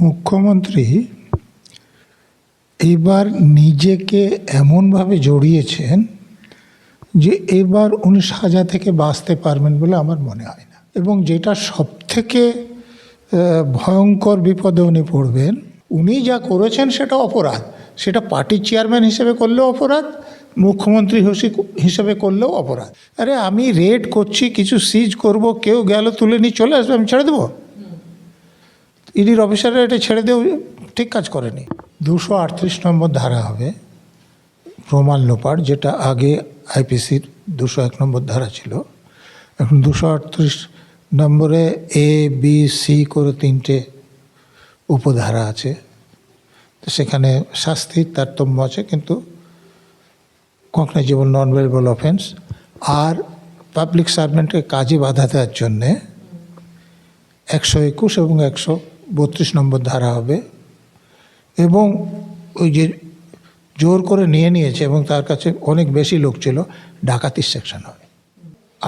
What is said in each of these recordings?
মুখ্যমন্ত্রী এবার নিজেকে এমনভাবে জড়িয়েছেন যে এবার উনি সাজা থেকে বাঁচতে পারবেন বলে আমার মনে হয় না। এবং যেটা সবথেকে ভয়ঙ্কর বিপদে উনি পড়বেন, উনি যা করেছেন সেটা অপরাধ। সেটা পার্টির চেয়ারম্যান হিসেবে করলেও অপরাধ, মুখ্যমন্ত্রী হিসেবে করলেও অপরাধ। আরে আমি রেড করছি, কিছু সিজ করব, কেউ গেল তুলে নিয়ে চলে আসবে, আমি ছেড়ে দেবো? ইডির অফিসাররা এটা ছেড়ে দেও ঠিক কাজ করেনি। 238 নম্বর ধারা হবে প্রমাণ লোপাট, যেটা আগে আইপিসির 201 নম্বর ধারা ছিল। এখন 238 নম্বরে এ বি সি করে 3টে উপধারা আছে। তো সেখানে শাস্তির তারতম্য আছে, কিন্তু কগনিজেবল নন ভেরিয়েবল অফেন্স। আর পাবলিক সার্ভেন্টকে কাজে বাধা দেওয়ার জন্যে 121 এবং 132 নম্বর ধারা হবে। এবং ওই যে জোর করে নিয়েছে এবং তার কাছে অনেক বেশি লোক ছিল, ডাকাতির সেকশন হবে।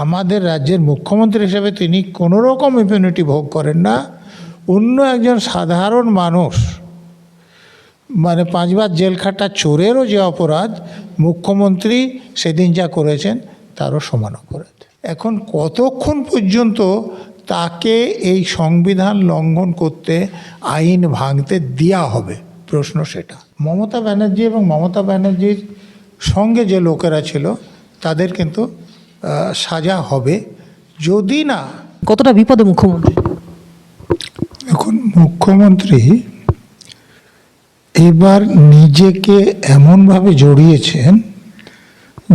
আমাদের রাজ্যের মুখ্যমন্ত্রী হিসেবে তিনি কোনো রকম ইমিউনিটি ভোগ করেন না। অন্য একজন সাধারণ মানুষ, মানে 5 বার জেল খাটা চোরেরও যে অপরাধ, মুখ্যমন্ত্রী সেদিন যা করেছেন তারও সমান অপরাধ। এখন কতক্ষণ পর্যন্ত তাকে এই সংবিধান লঙ্ঘন করতে, আইন ভাঙতে দেওয়া হবে, প্রশ্ন সেটা। মমতা ব্যানার্জি এবং মমতা ব্যানার্জির সঙ্গে যে লোকেরা ছিল তাদের কিন্তু সাজা হবে। যদি না, কতটা বিপদে মুখ্যমন্ত্রী? এখন মুখ্যমন্ত্রী এবার নিজেকে এমনভাবে জড়িয়েছেন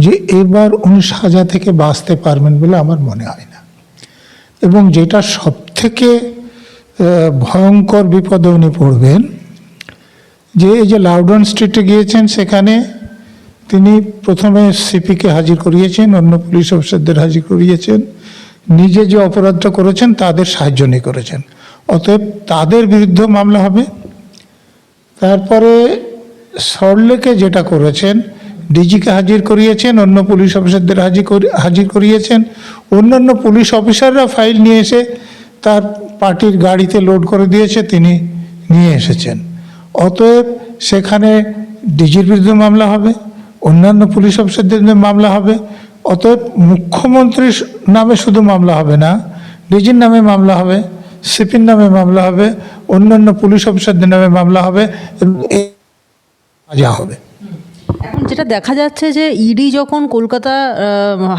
যে এবার উনি সাজা থেকে বাঁচতে পারবেন বলে আমার মনে হয় না। এবং যেটা সবথেকে ভয়ঙ্কর বিপদে উনি পড়বেন, যে এই যে লাউডন স্ট্রিটে গিয়েছেন, সেখানে তিনি প্রথমে সিপিকে হাজির করিয়েছেন, অন্য পুলিশ অফিসারদের হাজির করিয়েছেন, নিজে যে অপরাধটা করেছেন তাদের সাহায্য নিয়ে করেছেন, অতএব তাদের বিরুদ্ধে মামলা হবে। তারপরে সল্টলেকে যেটা করেছেন, ডিজিকে হাজির করিয়েছেন, অন্য পুলিশ অফিসারদের হাজির করিয়েছেন, অন্যান্য পুলিশ অফিসাররা ফাইল নিয়ে এসে তার পার্টির গাড়িতে লোড করে দিয়েছে, তিনি নিয়ে এসেছেন। অতএব সেখানে ডিজির বিরুদ্ধে মামলা হবে, অন্যান্য পুলিশ অফিসারদের মামলা হবে। অতএব মুখ্যমন্ত্রীর নামে শুধু মামলা হবে না, ডিজির নামে মামলা হবে, সিপির নামে মামলা হবে, অন্যান্য পুলিশ অফিসারদের নামে মামলা হবে এবং সাজা হবে। এখন যেটা দেখা যাচ্ছে যে ইডি যখন কলকাতা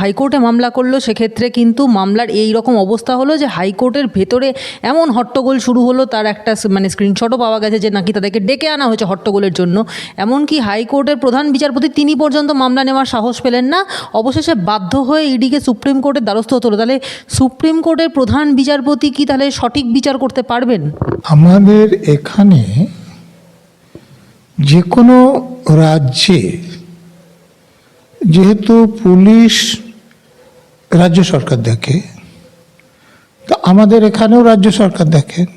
হাইকোর্টে মামলা করলো, সেক্ষেত্রে কিন্তু মামলার এই রকম অবস্থা হলো যে হাইকোর্টের ভেতরে এমন হট্টগোল শুরু হলো, তার একটা স্ক্রিনশটও পাওয়া গেছে যে নাকি তাদেরকে ডেকে আনা হয়েছে হট্টগোলের জন্য। এমনকি হাইকোর্টের প্রধান বিচারপতি তিনি পর্যন্ত মামলা নেওয়ার সাহস পেলেন না, অবশেষে বাধ্য হয়ে ইডিকে সুপ্রিম কোর্টের দ্বারস্থ হতে হলো। তাহলে সুপ্রিম কোর্টের প্রধান বিচারপতি কি তাহলে সঠিক বিচার করতে পারবেন? আমাদের এখানে যে কোনো রাজ্যে যেহেতু পুলিশ রাজ্য সরকার দেখে, তো আমাদের এখানেও রাজ্য সরকার দেখেন,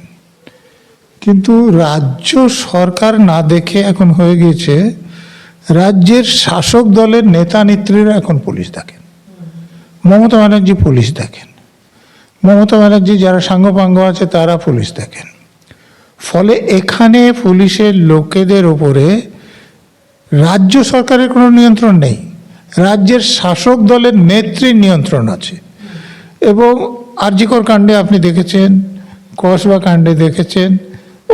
কিন্তু রাজ্য সরকার না দেখে এখন হয়ে গিয়েছে রাজ্যের শাসক দলের নেতা নেত্রীরা এখন পুলিশ দেখেন। মমতা ব্যানার্জি পুলিশ দেখেন, মমতা ব্যানার্জি যারা সাঙ্গপাঙ্গ আছে তারা পুলিশ দেখেন। ফলে এখানে পুলিশের লোকেদের ওপরে রাজ্য সরকারের কোনো নিয়ন্ত্রণ নেই, রাজ্যের শাসক দলের নেত্রীর নিয়ন্ত্রণ আছে। এবং আরজিকর কাণ্ডে আপনি দেখেছেন, কসবা কাণ্ডে দেখেছেন,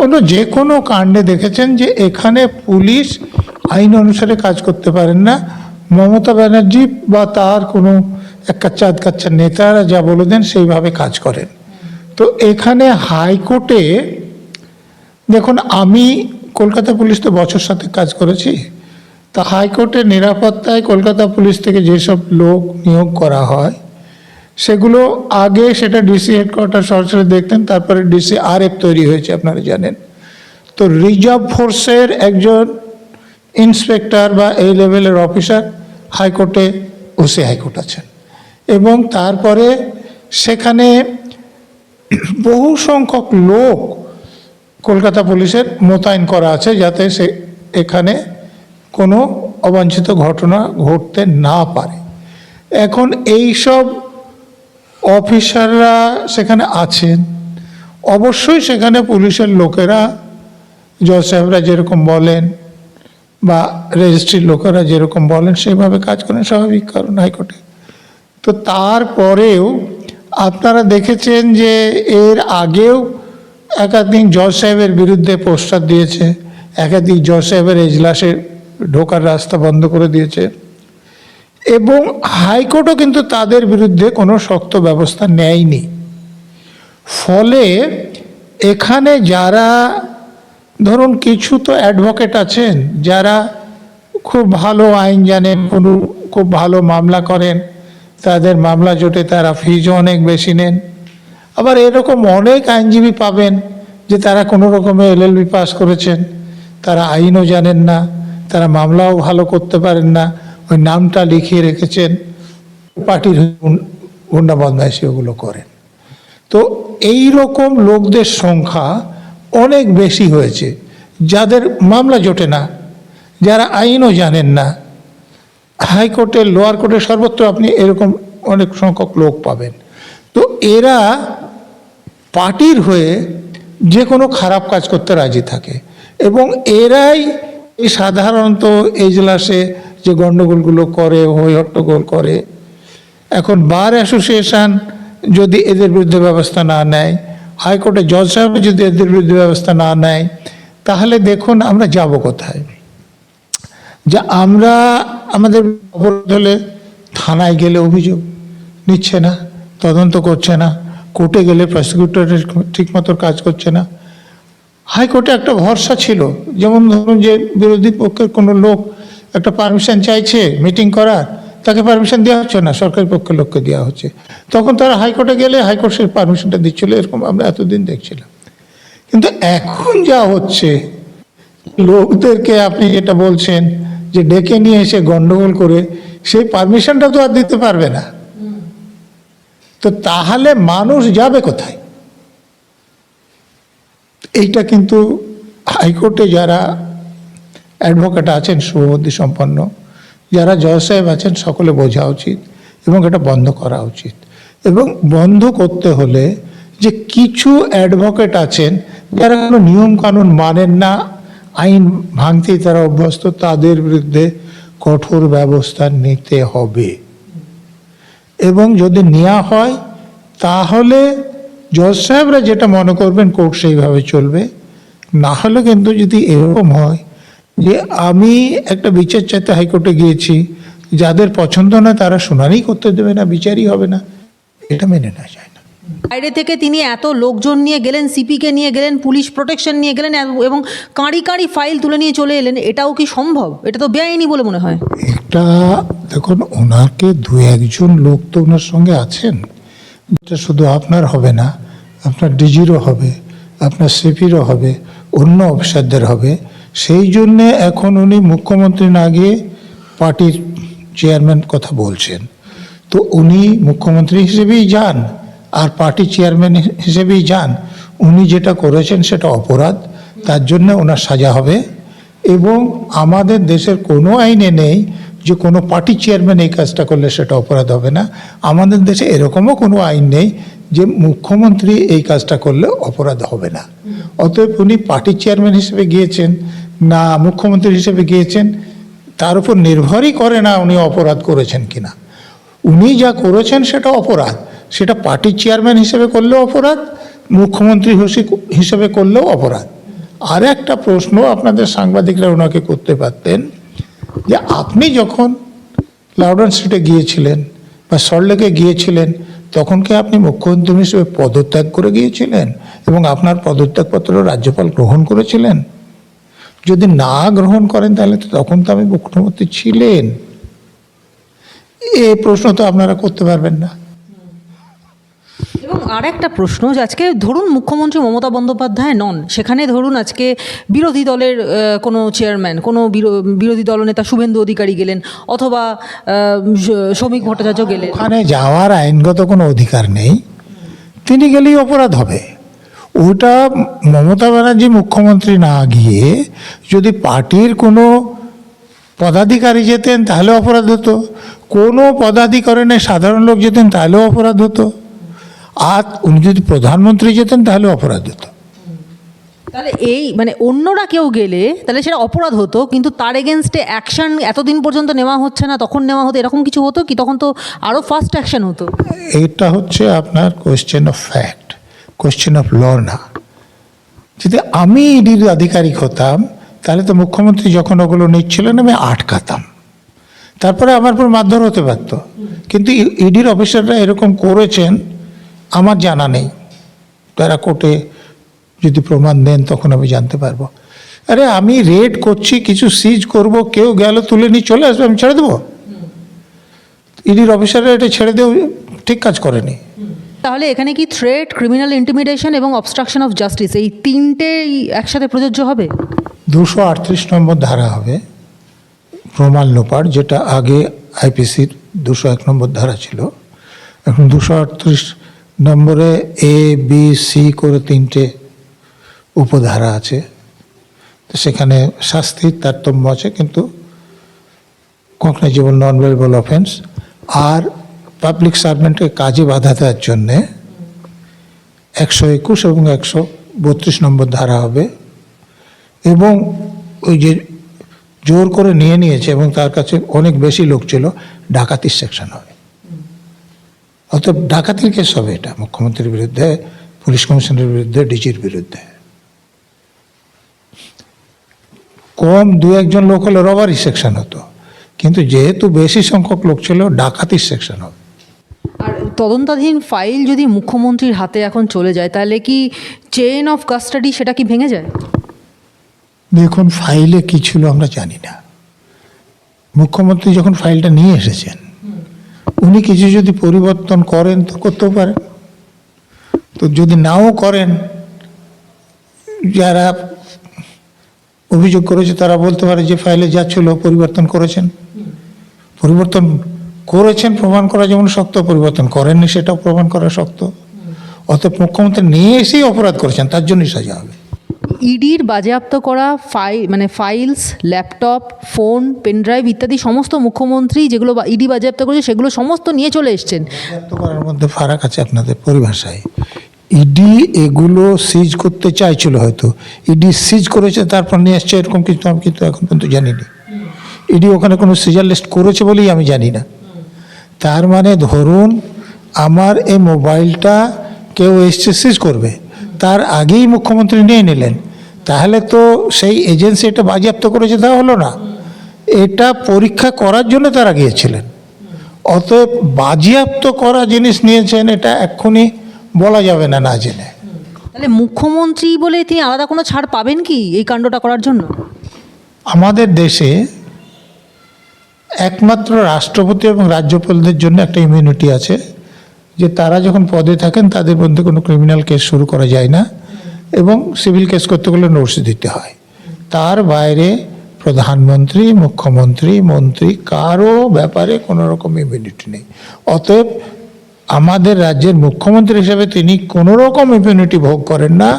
অন্য যে কোনো কাণ্ডে দেখেছেন যে এখানে পুলিশ আইন অনুসারে কাজ করতে পারেন না। মমতা ব্যানার্জি বা তার কোনো এক কাচ্চা আধ কাচ্চা নেতারা যা বলে দেন সেইভাবে কাজ করেন। তো এখানে হাইকোর্টে দেখুন, আমি কলকাতা পুলিশ তো বছর সাথে কাজ করেছি, তা হাইকোর্টের নিরাপত্তায় কলকাতা পুলিশ থেকে যেসব লোক নিয়োগ করা হয় সেগুলো আগে সেটা ডিসি হেডকোয়ার্টার সরাসরি দেখতেন, তারপরে ডিসি আরএফ তৈরি হয়েছে আপনারা জানেন। তো রিজার্ভ ফোর্সের একজন ইন্সপেক্টর বা এই লেভেলের অফিসার হাইকোর্টে ওসি হাইকোর্ট আছেন। এবং তারপরে সেখানে বহু সংখ্যক লোক কলকাতা পুলিশের মোতায়েন করা আছে যাতে সে এখানে কোনো অবাঞ্ছিত ঘটনা ঘটতে না পারে। এখন এই সব অফিসাররা সেখানে আছেন, অবশ্যই সেখানে পুলিশের লোকেরা জজ সাহেবরা যেরকম বলেন বা রেজিস্ট্রির লোকেরা যেরকম বলেন সেভাবে কাজ করেন, স্বাভাবিক কারণ হাইকোর্টে। তো তারপরেও আপনারা দেখেছেন যে এর আগেও একাধিক জজ সাহেবের বিরুদ্ধে পোস্টার দিয়েছে, একাধিক জজ সাহেবের এজলাসে ঢোকার রাস্তা বন্ধ করে দিয়েছে, এবং হাইকোর্টও কিন্তু তাদের বিরুদ্ধে কোনো শক্ত ব্যবস্থা নেয়নি। ফলে এখানে যারা ধরুন কিছু তো অ্যাডভোকেট আছেন যারা খুব ভালো আইন জানেন, খুব ভালো মামলা করেন, তাদের মামলা জোটে, তারা ফিজও অনেক বেশি নেন। আবার এরকম অনেক আইনজীবী পাবেন যে তারা কোনো রকমে এলএলবি পাস করেছেন, তারা আইনও জানেন না, তারা মামলাও ভালো করতে পারেন না, ওই নামটা লিখিয়ে রেখেছেন, পার্টির গুন্ডা বদমাইশি ওগুলো করেন। তো এই রকম লোকদের সংখ্যা অনেক বেশি হয়েছে, যাদের মামলা জোটে না, যারা আইনও জানেন না। হাইকোর্টের, লোয়ার কোর্টের, সর্বত্র আপনি এরকম অনেক সংখ্যক লোক পাবেন। তো এরা পার্টির হয়ে যে কোনো খারাপ কাজ করতে রাজি থাকে, এবং এরাই এই সাধারণত এজলাসে যে গণ্ডগোলগুলো করে, হই হট্টগোল করে। এখন বার অ্যাসোসিয়েশন যদি এদের বিরুদ্ধে ব্যবস্থা না নেয়, হাইকোর্টে জজ সাহেব যদি এদের বিরুদ্ধে ব্যবস্থা না নেয়, তাহলে দেখুন আমরা যাব কোথায়। যে আমরা আমাদের অপরাধ হলে থানায় গেলে অভিযোগ নিচ্ছে না, তদন্ত করছে না, কোর্টে গেলে প্রসিকিউটরের ঠিকমতো কাজ করছে না। হাইকোর্টে একটা ভরসা ছিল, যেমন ধরুন যে বিরোধী পক্ষের কোনো লোক একটা পারমিশন চাইছে মিটিং করার, তাকে পারমিশন দেওয়া হচ্ছে না, সরকারি পক্ষের লোককে দেওয়া হচ্ছে, তখন তারা হাইকোর্টে গেলে হাইকোর্ট সেই পারমিশনটা দিচ্ছিল। এরকম আমরা এতদিন দেখছিলাম। কিন্তু এখন যা হচ্ছে, লোকদেরকে আপনি যেটা বলছেন যে ডেকে নিয়ে এসে গন্ডগোল করে সেই পারমিশনটা তো আর দিতে পারবে না। তো তাহলে মানুষ যাবে কোথায়? এইটা কিন্তু হাইকোর্টে যারা অ্যাডভোকেট আছেন, শুভবুদ্ধি সম্পন্ন যারা জজ সাহেব আছেন, সকলে বোঝা উচিত এবং এটা বন্ধ করা উচিত। এবং বন্ধ করতে হলে যে কিছু অ্যাডভোকেট আছেন যারা কোনো নিয়ম কানুন মানেন না, আইন ভাঙতেই তারা অভ্যস্ত, তাদের বিরুদ্ধে কঠোর ব্যবস্থা নিতে হবে। এবং যদি নেওয়া হয় তাহলে জজ সাহেবরা যেটা মনে করবেন কোর্ট সেইভাবে চলবে। না হলে কিন্তু যদি এরকম হয় যে আমি একটা বিচার চাইতে হাইকোর্টে গিয়েছি, যাদের পছন্দ না তারা শুনানি করতে দেবে না, বিচারই হবে না, এটা মেনে নেওয়া যায় না। বাইরে থেকে তিনি এত লোকজন নিয়ে গেলেন, সিপিকে নিয়ে গেলেন, পুলিশ প্রোটেকশন নিয়ে গেলেন, এবং কাঁড়ি কাঁড়ি ফাইল তুলে নিয়ে চলে এলেন, এটাও কি সম্ভব? এটা তো বেআইনি বলে মনে হয়। এটা দেখুন, ওনাকে দু একজন লোক তো ওনার সঙ্গে আছেন, এটা শুধু আপনার হবে না, আপনার ডিজিরও হবে, আপনার সিপিরও হবে, অন্য অফিসারদের হবে। সেই জন্যে এখন উনি মুখ্যমন্ত্রী না গিয়ে পার্টির চেয়ারম্যান কথা বলছেন। তো উনি মুখ্যমন্ত্রী হিসেবেই যান আর পার্টি চেয়ারম্যান হিসেবেই যান, উনি যেটা করেছেন সেটা অপরাধ, তার জন্য ওনার সাজা হবে। এবং আমাদের দেশের কোনো আইনে নেই যে কোনো পার্টি চেয়ারম্যান এই কাজটা করলে সেটা অপরাধ হবে না। আমাদের দেশে এরকমও কোনো আইন নেই যে মুখ্যমন্ত্রী এই কাজটা করলে অপরাধ হবে না। অতএব উনি পার্টি চেয়ারম্যান হিসেবে গিয়েছেন না মুখ্যমন্ত্রী হিসেবে গিয়েছেন, তার উপর নির্ভরই করে না উনি অপরাধ করেছেন কিনা। উনি যা করেছেন সেটা অপরাধ, সেটা পার্টির চেয়ারম্যান হিসেবে করলেও অপরাধ, মুখ্যমন্ত্রী হিসেবে করলেও অপরাধ। আর একটা প্রশ্ন আপনাদের সাংবাদিকরা ওনাকে করতে পারতেন যে আপনি যখন লাউডন স্ট্রিটে গিয়েছিলেন বা সল্টলেকে গিয়েছিলেন, তখন কি আপনি মুখ্যমন্ত্রী হিসেবে পদত্যাগ করে গিয়েছিলেন এবং আপনার পদত্যাগপত্র রাজ্যপাল গ্রহণ করেছিলেন? যদি না গ্রহণ করেন তাহলে তো তখন তো আমি মুখ্যমন্ত্রী ছিলেন। এই প্রশ্ন তো আপনারা করতে পারবেন না। এবং আর একটা প্রশ্ন, যে আজকে ধরুন মুখ্যমন্ত্রী মমতা বন্দ্যোপাধ্যায় নন, সেখানে ধরুন আজকে বিরোধী দলের কোনো চেয়ারম্যান, কোনো বিরোধী দলনেতা শুভেন্দু অধিকারী গেলেন, অথবা শ্রমিক ভট্টাচার্য গেলেন, ওখানে যাওয়ার আইনগত কোনো অধিকার নেই, তিনি গেলেই অপরাধ হবে। ওটা মমতা ব্যানার্জি মুখ্যমন্ত্রী না গিয়ে যদি পার্টির কোনো পদাধিকারী যেতেন তাহলে অপরাধ হতো, কোনো পদাধিকারী নেই সাধারণ লোক যেতেন তাহলেও অপরাধ হতো, আর উনি যদি প্রধানমন্ত্রী যেতেন তাহলে অপরাধ হতো। তাহলে এই মানে অন্যরা কেউ গেলে তাহলে সেটা অপরাধ হতো, কিন্তু তার এগেনস্টে অ্যাকশন এতদিন পর্যন্ত নেওয়া হচ্ছে না, তখন নেওয়া হতো, এরকম কিছু হতো কি? তখন তো আরও ফাস্ট অ্যাকশন হতো। এটা হচ্ছে আপনার question of fact, question of law না। যদি আমি ইডির আধিকারিক হতাম তাহলে তো মুখ্যমন্ত্রী যখন ওগুলো নিচ্ছিলেন আমি আটকাতাম, তারপরে আমার উপর মারধর হতে পারত। কিন্তু ইডির অফিসাররা এরকম করেছেন আমার জানা নেই। তারা কোর্টে যদি প্রমাণ দেন তখন আমি জানতে পারবো। আরে আমি রেড করছি, কিছু সিজ করব, কেউ গেল তুলে নিয়ে চলে আসবে, আমি ছেড়ে দেবো? ইডির অফিসাররা এটা ছেড়ে দেও ঠিক কাজ করেনি। তাহলে এখানে কি থ্রেট, ক্রিমিনাল ইন্টিমিডেশন এবং অবস্ট্রাকশন অফ জাস্টিস এই তিনটেই একসাথে প্রযোজ্য হবে? 238 নম্বর ধারা হবে প্রমাণ লোপাট, যেটা আগে আইপিসির 201 নম্বর ধারা ছিল। এখন 238 নম্বরে এ বি সি করে তিনটে উপধারা আছে, তো সেখানে শাস্তির তারতম্য আছে, কিন্তু কগনিজেবল নন ভেরিয়েবল অফেন্স। আর পাবলিক সার্ভেন্টকে কাজে বাধা দেওয়ার জন্যে 121 এবং 132 নম্বর ধারা হবে। এবং ওই যে জোর করে নিয়ে নিয়েছে এবং তার কাছে অনেক বেশি লোক ছিল, ডাকাতির সেকশন হবে। অর্থাৎ ডাকাতির কেস হবে এটা, মুখ্যমন্ত্রীর বিরুদ্ধে, পুলিশ কমিশনারের বিরুদ্ধে, ডিজির বিরুদ্ধে। কম দু একজন লোক হলে রবারি সেকশন হতো, কিন্তু যেহেতু বেশি সংখ্যক লোক ছিল, ডাকাতির সেকশন হবে। আর তদন্তাধীন ফাইল যদি মুখ্যমন্ত্রীর হাতে এখন চলে যায় তাহলে কি চেইন অফ কাস্টাডি সেটা কি ভেঙে যায়? দেখুন, ফাইলে কি ছিল আমরা জানি না। মুখ্যমন্ত্রী যখন ফাইলটা নিয়ে এসেছেন, উনি কিছু যদি পরিবর্তন করেন তো করতেও পারেন, তো যদি নাও করেন, যারা অভিযোগ করেছে তারা বলতে পারে যে ফাইলে যা ছিল পরিবর্তন করেছেন। পরিবর্তন করেছেন প্রমাণ করা যেমন শক্ত, পরিবর্তন করেননি সেটাও প্রমাণ করা শক্ত। অতএব মুখ্যমন্ত্রী নিয়ে এসেই অপরাধ করেছেন, তার জন্যই সাজা হবে। ইডির বাজেয়াপ্ত করা ফাইলস, ল্যাপটপ, ফোন, পেনড্রাইভ ইত্যাদি সমস্ত মুখ্যমন্ত্রী যেগুলো ইডি বাজেয়াপ্ত করেছে সেগুলো সমস্ত নিয়ে চলে এসছেন। বাজেয়াপ্ত করার মধ্যে ফারাক আছে আপনাদের পরিভাষায়। ইডি এগুলো সিজ করতে চাইছিল, হয়তো ইডি সিজ করেছে তারপর নিয়ে আসছে, এরকম কিছু আমি কিন্তু এখন পর্যন্ত জানিনি। ইডি ওখানে কোনো সিজার লিস্ট করেছে বলেই আমি জানি না। তার মানে ধরুন আমার এই মোবাইলটা কেউ এসছে সিজ করবে, তার আগেই মুখ্যমন্ত্রী নিয়ে নিলেন, তাহলে তো সেই এজেন্সি এটা বাজেয়াপ্ত করেছে তা হলো না। এটা পরীক্ষা করার জন্য তারা গিয়েছিলেন। অতএব বাজেয়াপ্ত করা জিনিস নিয়েছেন, এটা এক্ষুনি বলা যাবে না না জেনে। তাহলে মুখ্যমন্ত্রী বলে তিনি আলাদা কোনো ছাড় পাবেন কি এই কাণ্ডটা করার জন্য? আমাদের দেশে একমাত্র রাষ্ট্রপতি এবং রাজ্যপালদের জন্য একটা ইমিউনিটি আছে, যে তারা যখন পদে থাকেন তাদের মধ্যে কোনো ক্রিমিনাল কেস শুরু করা যায় না এবং সিভিল কেস করতে গেলে নোটিশ দিতে হয়। তার বাইরে প্রধানমন্ত্রী, মুখ্যমন্ত্রী, মন্ত্রী কারো ব্যাপারে কোনো রকম ইমিউনিটি নেই। অতএব আমাদের রাজ্যের মুখ্যমন্ত্রী হিসেবে তিনি কোনো রকম ইমিউনিটি ভোগ করেন না।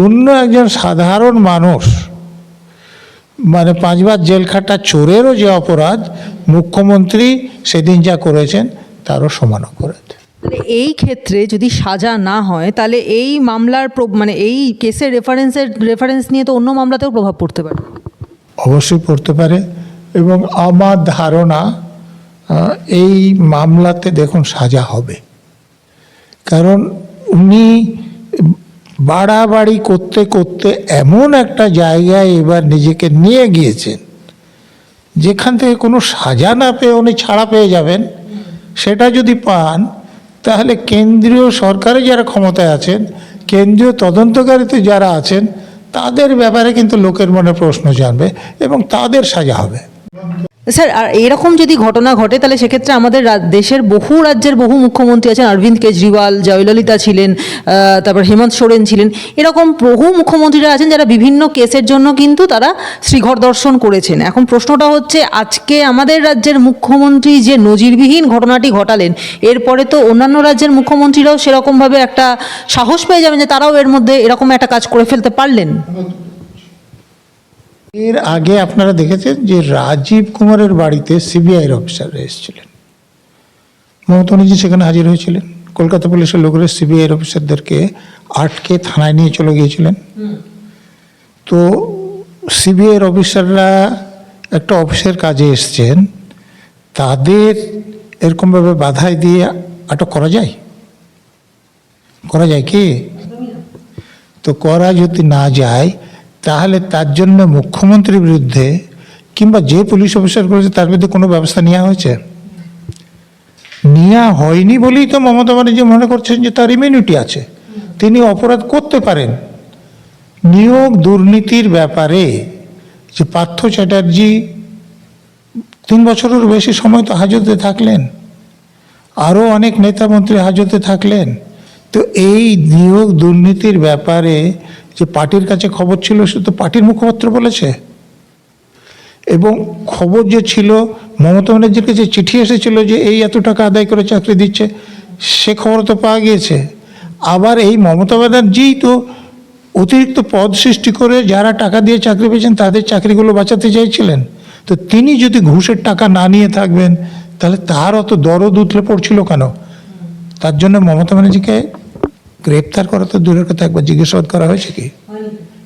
অন্য একজন সাধারণ মানুষ, মানে 5 বার জেল খাটা চোরেরও যে অপরাধ, মুখ্যমন্ত্রী সেদিন যা করেছেন তারও সমান অপরাধ। তাহলে এই ক্ষেত্রে যদি সাজা না হয় তাহলে এই মামলার মানে এই কেসের রেফারেন্স নিয়ে তো অন্য মামলাতেও প্রভাব পড়তে পারে। অবশ্যই পড়তে পারে, এবং আমার ধারণা এই মামলাতে দেখুন সাজা হবে। কারণ উনি বাড়াবাড়ি করতে করতে এমন একটা জায়গায় এবার নিজেকে নিয়ে গিয়েছেন যেখান থেকে কোনো সাজা না পেয়ে উনি ছাড়া পেয়ে যাবেন। সেটা যদি পান তাহলে কেন্দ্রীয় সরকারে যারা ক্ষমতায় আছেন, কেন্দ্রীয় তদন্তকারীতে যারা আছেন, তাদের ব্যাপারে কিন্তু লোকের মনে প্রশ্ন জানবে এবং তাদের সাজা হবে। স্যার, আর এরকম যদি ঘটনা ঘটে তাহলে সেক্ষেত্রে আমাদের দেশের বহু রাজ্যের বহু মুখ্যমন্ত্রী আছেন, অরবিন্দ কেজরিওয়াল, জয়ললিতা ছিলেন, তারপর হেমন্ত সোরেন ছিলেন, এরকম বহু মুখ্যমন্ত্রীরা আছেন যারা বিভিন্ন কেসের জন্য কিন্তু তারা শ্রীঘর দর্শন করেছেন। এখন প্রশ্নটা হচ্ছে, আজকে আমাদের রাজ্যের মুখ্যমন্ত্রী যে নজিরবিহীন ঘটনাটি ঘটালেন, এরপরে তো অন্যান্য রাজ্যের মুখ্যমন্ত্রীরাও সেরকমভাবে একটা সাহস পেয়ে যাবেন যে তারাও এর মধ্যে এরকম একটা কাজ করে ফেলতে পারলেন। এর আগে আপনারা দেখেছেন যে রাজীব কুমারের বাড়িতে সিবিআইয়ের অফিসাররা এসেছিলেন, মমতা ব্যানার্জি সেখানে হাজির হয়েছিলেন। কলকাতা পুলিশের লোকেরা সিবিআইয়ের অফিসারদেরকে আটকে থানায় নিয়ে চলে গিয়েছিলেন। তো সিবিআইয়ের অফিসাররা একটা অফিসের কাজে এসছেন, তাদের এরকমভাবে বাধাই দিয়ে আটক করা যায়? করা যায় কি? তো করা যদি না যায়, তাহলে তার জন্য মুখ্যমন্ত্রীর বিরুদ্ধে কিংবা যে পুলিশ অফিসার করেছে তার বিরুদ্ধে কোনো ব্যবস্থা নেওয়া হয়েছে? নেওয়া হয়নি বলেই তো মমতা ব্যানার্জি মনে করছেন যে তার ইমিউনিটি আছে, তিনি অপরাধ করতে পারেন। নিয়োগ দুর্নীতির ব্যাপারে যে পার্থ চ্যাটার্জি 3 বছরের বেশি সময় তো হাজতে থাকলেন, আরও অনেক নেতা মন্ত্রী হাজতে থাকলেন। তো এই নিয়োগ দুর্নীতির ব্যাপারে যে পার্টির কাছে খবর ছিল, সে তো পার্টির মুখপাত্র বলেছে। এবং খবর যে ছিল, মমতা ব্যানার্জির কাছে চিঠি এসেছিল যে এই এত টাকা আদায় করে চাকরি দিচ্ছে, সে খবর তো পাওয়া গিয়েছে। আবার এই মমতা ব্যানার্জি তো অতিরিক্ত পদ সৃষ্টি করে যারা টাকা দিয়ে চাকরি পেয়েছেন তাদের চাকরিগুলো বাঁচাতে চাইছিলেন। তো তিনি যদি ঘুষের টাকা না নিয়ে থাকবেন, তাহলে তার অত দরদ উতলে পড়ছিল কেন? তার জন্য মমতা ব্যানার্জিকে গ্রেপ্তার করা তো দূরের কথা, একবার জিজ্ঞাসাবাদ করা হয়েছে কি?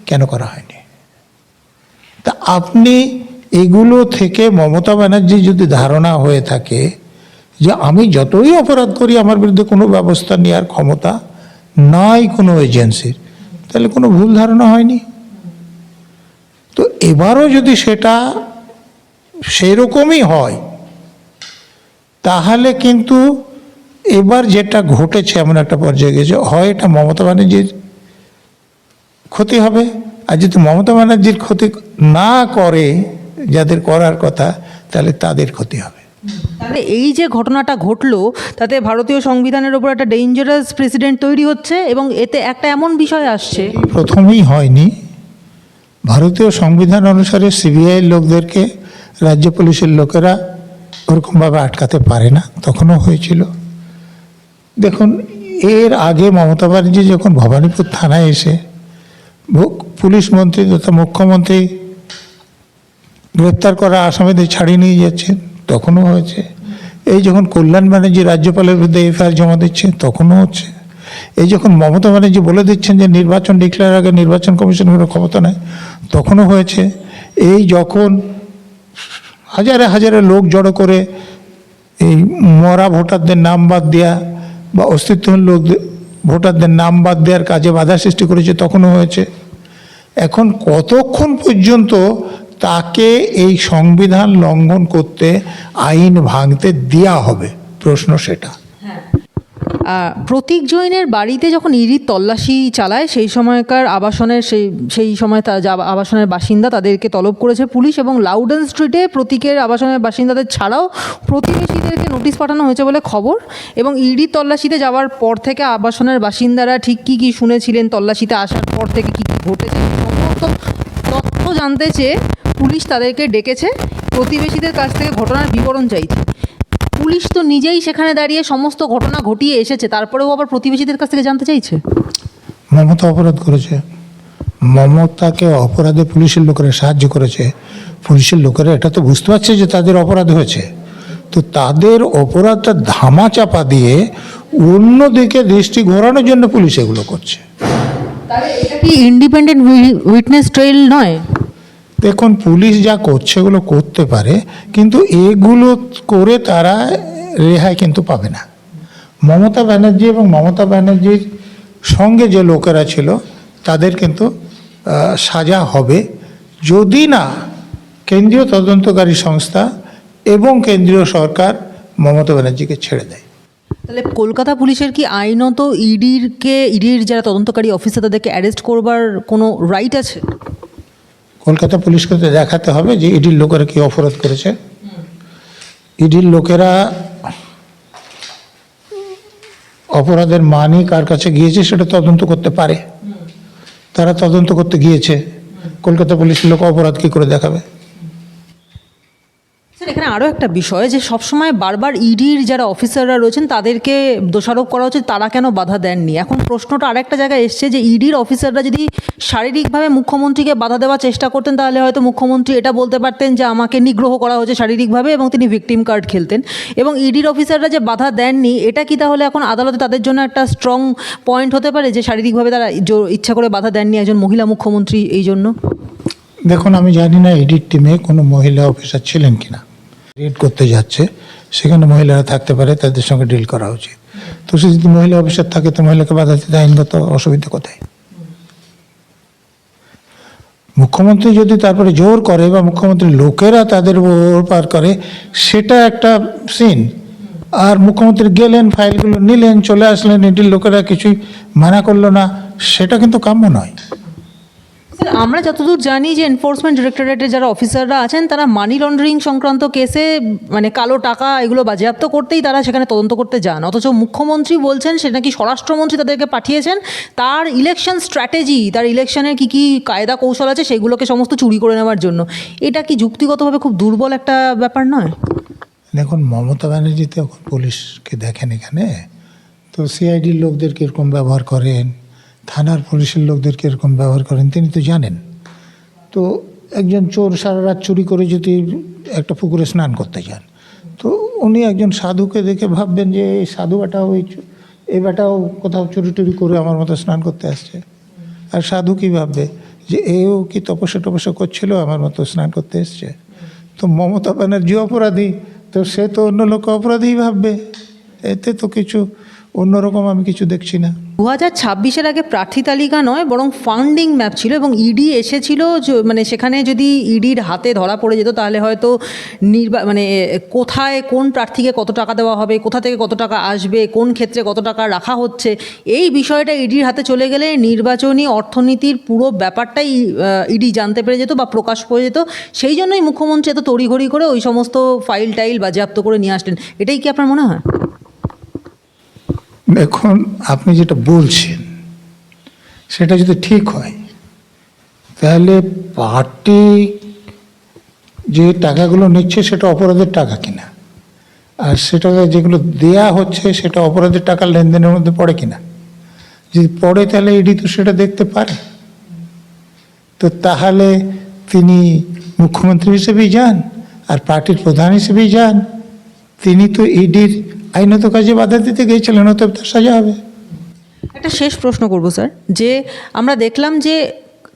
কেন করা হয়নি? তা আপনি এগুলো থেকে মমতা ব্যানার্জি যদি ধারণা হয়ে থাকে যে আমি যতই অপরাধ করি আমার বিরুদ্ধে কোনো ব্যবস্থা নেওয়ার ক্ষমতা নাই কোনো এজেন্সির, তাহলে কোনো ভুল ধারণা হয়নি। তো এবারও যদি সেটা সেরকমই হয়, তাহলে কিন্তু এবার যেটা ঘটেছে এমন একটা পর্যায়ে গেছে, হয় এটা মমতা ব্যানার্জির ক্ষতি হবে, আর যদি মমতা ব্যানার্জির ক্ষতি না করে যাদের করার কথা, তাহলে তাদের ক্ষতি হবে। তাহলে এই যে ঘটনাটা ঘটলো, তাতে ভারতীয় সংবিধানের ওপর একটা ডেঞ্জারাস প্রেসিডেন্ট তৈরি হচ্ছে, এবং এতে একটা এমন বিষয় আসছে। প্রথমেই হয়নি, ভারতীয় সংবিধান অনুসারে সিবিআই লোকদেরকে রাজ্য পুলিশের লোকেরা ওরকমভাবে আটকাতে পারে না, তখনও হয়েছিল। দেখুন, এর আগে মমতা ব্যানার্জি যখন ভবানীপুর থানায় এসে পুলিশ মন্ত্রী তথা মুখ্যমন্ত্রী গ্রেপ্তার করা আসামিদের ছাড়িয়ে নিয়ে যাচ্ছেন, তখনও হয়েছে। এই যখন কল্যাণ ব্যানার্জি রাজ্যপালের বিরুদ্ধে এফআইআর জমা দিচ্ছে, তখনও হচ্ছে। এই যখন মমতা ব্যানার্জি বলে দিচ্ছেন যে নির্বাচন ডিক্লেয়ার আগে নির্বাচন কমিশনের কোনো ক্ষমতা নেই, তখনও হয়েছে। এই যখন হাজারে হাজারে লোক জড়ো করে এই মরা ভোটারদের নাম বাদ দেওয়া বা অস্তিত্বহীন লোক ভোটারদের নাম বাদ দেওয়ার কাজে বাধা সৃষ্টি করেছে, তখনও হয়েছে। এখন কতক্ষণ পর্যন্ত তাকে এই সংবিধান লঙ্ঘন করতে, আইন ভাঙতে দেওয়া হবে, প্রশ্ন সেটা। প্রতীক জৈনের বাড়িতে যখন ইডির তল্লাশি চালায়, সেই সময়কার আবাসনের সেই সময় আবাসনের বাসিন্দা তাদেরকে তলব করেছে পুলিশ, এবং লাউডেন স্ট্রিটে প্রতীকের আবাসনের বাসিন্দাদের ছাড়াও প্রতিবেশীদেরকে নোটিশ পাঠানো হয়েছে বলে খবর। এবং ইডির তল্লাশিতে যাওয়ার পর থেকে আবাসনের বাসিন্দারা ঠিক কী কী শুনেছিলেন, তল্লাশিতে আসার পর থেকে কী কী ঘটেছে, সমস্ত তথ্য জানতে চেয়ে পুলিশ তাদেরকে ডেকেছে, প্রতিবেশীদের কাছ থেকে ঘটনার বিবরণ চাইছে। পুলিশ তো নিজেই সেখানে দাঁড়িয়ে সমস্ত ঘটনা ঘটিয়ে এসেছে, তারপরেও আবার প্রতিবেশীদের কাছ থেকে জানতে চাইছে। মমতা অপরাধ করেছে, মমতাকে অপরাধে পুলিশের লোকেরা সাহায্য করেছে। পুলিশের লোকেরা এটা তো বুঝতে পারছে যে তাদের অপরাধ হয়েছে, তো তাদের অপরাধটা ধামাচাপা দিয়ে অন্যদিকে দৃষ্টি ঘোরানোর জন্য পুলিশ এগুলো করছে। এটা কি ইন্ডিপেন্ডেন্ট উইটনেস ট্রায়াল নয়? দেখুন, পুলিশ যা করছে এগুলো করতে পারে, কিন্তু এগুলো করে তারা রেহাই কিন্তু পাবে না। মমতা ব্যানার্জি এবং মমতা ব্যানার্জির সঙ্গে যে লোকেরা ছিল তাদের কিন্তু সাজা হবে, যদি না কেন্দ্রীয় তদন্তকারী সংস্থা এবং কেন্দ্রীয় সরকার মমতা ব্যানার্জিকে ছেড়ে দেয়। তাহলে কলকাতা পুলিশের কি আইনত ইডির যারা তদন্তকারী অফিসার তাদেরকে অ্যারেস্ট করবার কোনো রাইট আছে? কলকাতা পুলিশকে তো দেখাতে হবে যে ইডির লোকেরা কি অপরাধ করেছে। ইডির লোকেরা অপরাধের মানই কার কাছে গিয়েছে সেটা তদন্ত করতে পারে, তারা তদন্ত করতে গিয়েছে। কলকাতা পুলিশের লোক অপরাধ কি করে দেখাবে? স্যার এখানে আরও একটা বিষয় যে সবসময় বারবার ইডির যারা অফিসাররা রয়েছেন তাদেরকে দোষারোপ করা হচ্ছে তারা কেন বাধা দেননি। এখন প্রশ্নটা আরেকটা জায়গায় এসছে যে ইডির অফিসাররা যদি শারীরিকভাবে মুখ্যমন্ত্রীকে বাধা দেওয়ার চেষ্টা করতেন তাহলে হয়তো মুখ্যমন্ত্রী এটা বলতে পারতেন যে আমাকে নিগ্রহ করা হয়েছে শারীরিকভাবে এবং তিনি ভিকটিম কার্ড খেলতেন। এবং ইডির অফিসাররা যে বাধা দেননি এটা কি তাহলে এখন আদালতে তাদের জন্য একটা স্ট্রং পয়েন্ট হতে পারে যে শারীরিকভাবে তারা ইচ্ছা করে বাধা দেননি একজন মহিলা মুখ্যমন্ত্রী এই জন্য? দেখুন, আমি জানি না এডিট টিমে কোনো মহিলা অফিসার ছিলেন কিনা। রেড করতে যাচ্ছে, সেখানে মহিলারা থাকতে পারে, তাদের সঙ্গে ডিল করা উচিত। তো সে যদি মহিলা অফিসার থাকে তো মহিলাকে বাধা দিতে আইনগত অসুবিধা কোথায়? মুখ্যমন্ত্রী যদি তারপরে জোর করে বা মুখ্যমন্ত্রীর লোকেরা তাদের ওর পার করে সেটা একটা সিন। আর মুখ্যমন্ত্রী গেলেন, ফাইলগুলো নিলেন, চলে আসলেন, এটির লোকেরা কিছুই মানা করলো না, সেটা কিন্তু কাম্য নয়। স্যার আমরা যতদূর জানি যে এনফোর্সমেন্ট ডিরেক্টরেটের যারা অফিসাররা আছেন তারা মানি লন্ডারিং সংক্রান্ত কেসে মানে কালো টাকা এগুলো বাজেয়াপ্ত করতেই তারা সেখানে তদন্ত করতে যান, অথচ মুখ্যমন্ত্রী বলছেন সেটা নাকি স্বরাষ্ট্রমন্ত্রী তাদেরকে পাঠিয়েছেন তার ইলেকশন স্ট্র্যাটেজি, তার ইলেকশনের কী কী কায়দা কৌশল আছে সেগুলোকে সমস্ত চুরি করে নেওয়ার জন্য। এটা কি যুক্তিগতভাবে খুব দুর্বল একটা ব্যাপার নয়? দেখুন, মমতা ব্যানার্জি তো এখন পুলিশকে দেখেন এখানে, তো সিআইডির লোকদের কীরকম ব্যবহার করেন, থানার পুলিশের লোকদের কীরকম ব্যবহার করেন তিনি তো জানেন। তো একজন চোর সারা রাত চুরি করে যদি একটা পুকুরে স্নান করতে যান, তো উনি একজন সাধুকে দেখে ভাববেন যে এই সাধু বেটাও এই বেটাও কোথাও চুরি টুরি করে আমার মতো স্নান করতে আসছে। আর সাধু কী ভাববে যে এও কি তপস্যা করছিল আমার মতো স্নান করতে এসছে। তো মমতা ব্যানার্জি অপরাধী, তো সে তো অন্য লোক অপরাধী ভাববে। এতে তো কিছু অন্যরকম আমি কিছু দেখছি না। 2026-এর আগে প্রার্থী তালিকা নয় বরং ফান্ডিং ম্যাপ ছিল এবং ইডি এসেছিল, মানে সেখানে যদি ইডির হাতে ধরা পড়ে যেত তাহলে হয়তো মানে কোথায় কোন প্রার্থীকে কত টাকা দেওয়া হবে, কোথা থেকে কত টাকা আসবে, কোন ক্ষেত্রে কত টাকা রাখা হচ্ছে, এই বিষয়টা ইডির হাতে চলে গেলে নির্বাচনী অর্থনীতির পুরো ব্যাপারটাই ইডি জানতে পেরে যেত বা প্রকাশ পেয়ে যেত। সেই জন্যই মুখ্যমন্ত্রী এত তড়িঘড়ি করে ওই সমস্ত ফাইল টাইল বাজেয়াপ্ত করে নিয়ে আসলেন। এটাই কি আপনার মনে হয়? দেখুন, আপনি যেটা বলছেন সেটা যদি ঠিক হয় তাহলে পার্টি যে টাকাগুলো নিচ্ছে সেটা অপরাধের টাকা কিনা, আর সেটা যেগুলো দেয়া হচ্ছে সেটা অপরাধের টাকার লেনদেনের মধ্যে পড়ে কিনা। যদি পড়ে তাহলে ইডি তো সেটা দেখতে পারে। তো তাহলে তিনি মুখ্যমন্ত্রী হিসেবেই যান আর পার্টির প্রধান হিসেবেই যান, তিনি তো ইডির আইনত কাজে বাধা দিতে গিয়েছিলেন, অতএব তার সাজা হবে। একটা শেষ প্রশ্ন করব স্যার, যে আমরা দেখলাম যে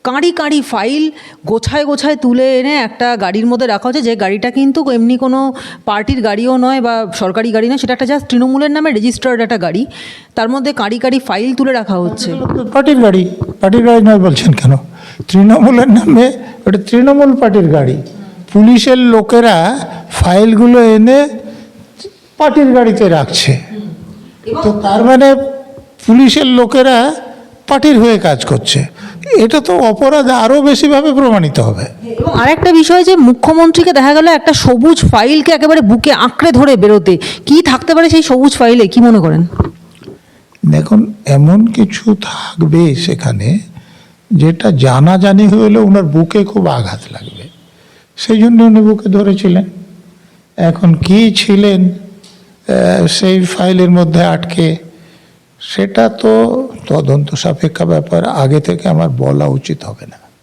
কাঁড়ি কাঁড়ি ফাইল গোছায় গোছায় তুলে এনে একটা গাড়ির মধ্যে রাখা হচ্ছে, যে গাড়িটা কিন্তু এমনি কোনো পার্টির গাড়িও নয় বা সরকারি গাড়ি নয়, সেটা একটা জাস্ট তৃণমূলের নামে রেজিস্টার্ড একটা গাড়ি, তার মধ্যে কাঁড়ি কাঁড়ি ফাইল তুলে রাখা হচ্ছে। পার্টির গাড়ি নয় বলছেন কেন? তৃণমূলের নামে, ওটা তৃণমূল পার্টির গাড়ি। পুলিশের লোকেরা ফাইলগুলো এনে পার্টির গাড়িতে রাখছে, তো তার মানে পুলিশের লোকেরা পার্টির হয়ে কাজ করছে। এটা তো অপরাধ আরও বেশিভাবে প্রমাণিত হবে। এবং আরেকটা বিষয় যে মুখ্যমন্ত্রীকে দেখা গেল একটা সবুজ ফাইলকে একেবারে বুকে আঁকড়ে ধরে বেরোতে, কি থাকতে পারে সেই সবুজ ফাইলে, কি মনে করেন? দেখুন, এমন কিছু থাকবে সেখানে যেটা জানাজানি হলে ওনার বুকে খুব আঘাত লাগবে, সেই জন্য উনি বুকে ধরেছিলেন। এখন কি ছিলেন সেই ফাইলের মধ্যে আটকে, সেটা তো তদন্ত সাপেক্ষ ব্যাপার, আগে থেকে আমার বলা উচিত হবে না।